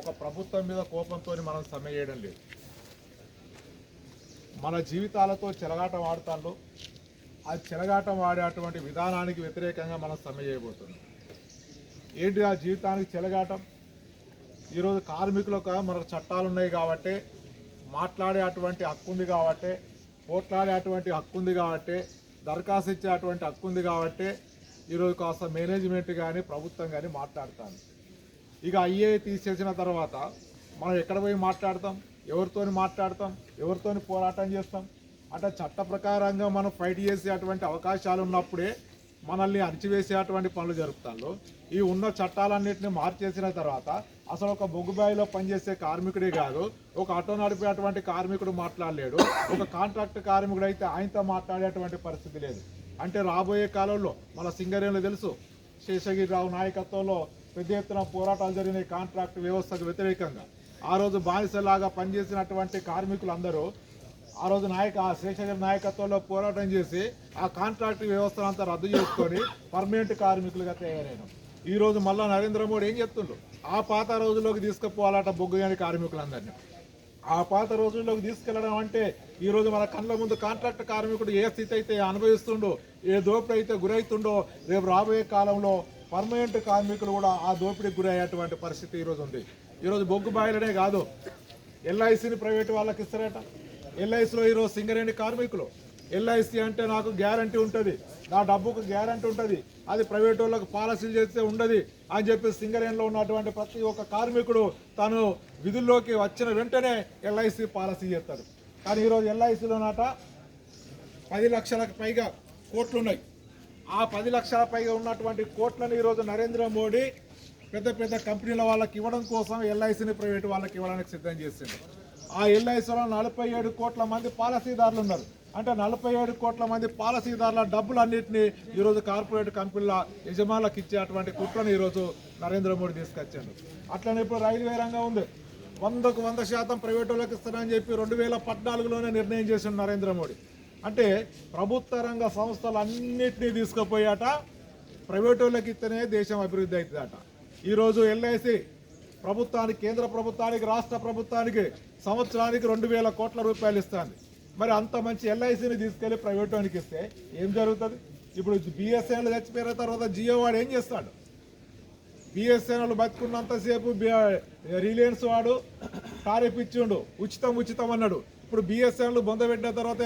ఒక ప్రభుత్వం మీద కోపంతో మనం సమ్మె చేయడం లేదు. మన జీవితాలతో చెలగాటం ఆడుతాళ్ళు. ఆ చెలగాటం ఆడేటువంటి విధానానికి వ్యతిరేకంగా మనం సమ్మె చేయబోతున్నాం. ఏంటి ఆ జీవితానికి చెలగాటం? ఈరోజు కార్మికులకు మనకు చట్టాలు ఉన్నాయి కాబట్టి, మాట్లాడే అటువంటి హక్కు ఉంది కాబట్టి, పోట్లాడే అటువంటి హక్కు ఉంది కాబట్టి, దరఖాస్తు ఇచ్చే అటువంటి హక్కు ఉంది కాబట్టి ఈరోజు కాస్త మేనేజ్మెంట్ కానీ ప్రభుత్వం కానీ మాట్లాడుతాను. ఇక ఐఏ తీసేసిన తర్వాత మనం ఎక్కడ పోయి మాట్లాడతాం? ఎవరితోని మాట్లాడతాం? ఎవరితోని పోరాటం చేస్తాం? అంటే చట్ట ప్రకారంగా మనం ఫైట్ చేసే అటువంటి అవకాశాలు ఉన్నప్పుడే మనల్ని అణచివేసేటువంటి పనులు జరుపుతాను. ఈ ఉన్న చట్టాలన్నింటినీ మార్చేసిన తర్వాత అసలు ఒక బొగ్గుబాయిలో పనిచేసే కార్మికుడే కాదు, ఒక ఆటో నడిపేటువంటి కార్మికుడు మాట్లాడలేడు, ఒక కాంట్రాక్ట్ కార్మికుడు అయితే ఆయనతో మాట్లాడేటువంటి పరిస్థితి లేదు. అంటే రాబోయే కాలంలో మన సింగరేణులు తెలుసు, శేషగిరిరావు నాయకత్వంలో పెద్ద ఎత్తున పోరాటాలు జరిగినాయి కాంట్రాక్ట్ వ్యవస్థకు వ్యతిరేకంగా. ఆ రోజు బానిసలాగా పనిచేసినటువంటి కార్మికులందరూ ఆ రోజు శేషగిరి నాయకత్వంలో పోరాటం చేసి ఆ కాంట్రాక్ట్ వ్యవస్థను అంతా రద్దు చేసుకొని పర్మనెంట్ కార్మికులుగా తయారైనాం. ఈరోజు మళ్ళీ నరేంద్ర మోడీ ఏం చెప్తుండ్రు? ఆ పాత రోజుల్లోకి తీసుకుపోవాలట బొగ్గుగాని కార్మికులందరినీ. ఆ పాత రోజుల్లోకి తీసుకెళ్లడం అంటే ఈరోజు మన కళ్ళ ముందు కాంట్రాక్ట్ కార్మికుడు ఏ స్థితి అయితే అనుభవిస్తుండో, ఏ దోపిడీ అయితే గురవుతుండో, రేపు రాబోయే కాలంలో పర్మనెంట్ కార్మికులు కూడా ఆ దోపిడీకి గురయ్యేటువంటి పరిస్థితి ఈరోజు ఉంది. ఈరోజు బొగ్గు బాయిలనే కాదు, ఎల్ఐసిని ప్రైవేటు వాళ్ళకి ఇస్తారట. ఎల్ఐసిలో ఈరోజు సింగరేణి కార్మికులు, ఎల్ఐసి అంటే నాకు గ్యారంటీ ఉంటుంది, నా డబ్బుకు గ్యారంటీ ఉంటుంది, అది ప్రైవేట్ వాళ్ళకు పాలసీలు చేస్తే ఉండదు అని చెప్పి సింగరేణిలో ఉన్నటువంటి ప్రతి ఒక్క కార్మికుడు తను విధుల్లోకి వచ్చిన వెంటనే ఎల్ఐసి పాలసీ చేస్తాడు. కానీ ఈరోజు ఎల్ఐసిలోనట 10 లక్షలకు పైగా కోట్లు ఉన్నాయి. ఆ 10 లక్షల పైగా ఉన్నటువంటి కోట్లను ఈరోజు నరేంద్ర మోడీ పెద్ద పెద్ద కంపెనీల వాళ్ళకి ఇవ్వడం కోసం ఎల్ఐసిని ప్రైవేటు వాళ్ళకి ఇవ్వడానికి సిద్ధం చేసింది. ఆ ఎల్ఐసిలో 47 కోట్ల మంది పాలసీదారులు ఉన్నారు. అంటే 47 కోట్ల మంది పాలసీదారుల డబ్బులన్నింటినీ ఈరోజు కార్పొరేట్ కంపెనీల యజమానులకు ఇచ్చేటువంటి కుట్రను ఈరోజు నరేంద్ర మోడీ తీసుకొచ్చాడు. అట్లనే ఇప్పుడు రైల్వే రంగం ఉంది, 100కు 100% ప్రైవేట్ వాళ్ళకి ఇస్తారని చెప్పి 2014లోనే నిర్ణయం చేసిన నరేంద్ర మోడీ. అంటే ప్రభుత్వ రంగ సంస్థలు అన్నింటినీ తీసుకుపోయాట ప్రైవేట్ వాళ్ళకి ఇస్తేనే దేశం అభివృద్ధి అవుతుందట. ఈరోజు ఎల్ఐసి ప్రభుత్వానికి, కేంద్ర ప్రభుత్వానికి, రాష్ట్ర ప్రభుత్వానికి సంవత్సరానికి 2000 కోట్ల రూపాయలు ఇస్తుంది. మరి అంత మంచి ఎల్ఐసిని తీసుకెళ్లి ప్రైవేట్ వానికి ఇస్తే ఏం జరుగుతుంది? ఇప్పుడు బిఎస్ఎన్ఎల్ చచ్చిపోయిన తర్వాత జియో వాడు ఏం చేస్తాడు? బిఎస్ఎన్ఎల్ బతుకున్నంతసేపు రిలయన్స్ వాడు టారిఫ్ ఇచ్చిండు, ఉచితం అన్నాడు. ఇప్పుడు బిఎస్ఎన్ఎల్ బొందబెట్టిన తర్వాత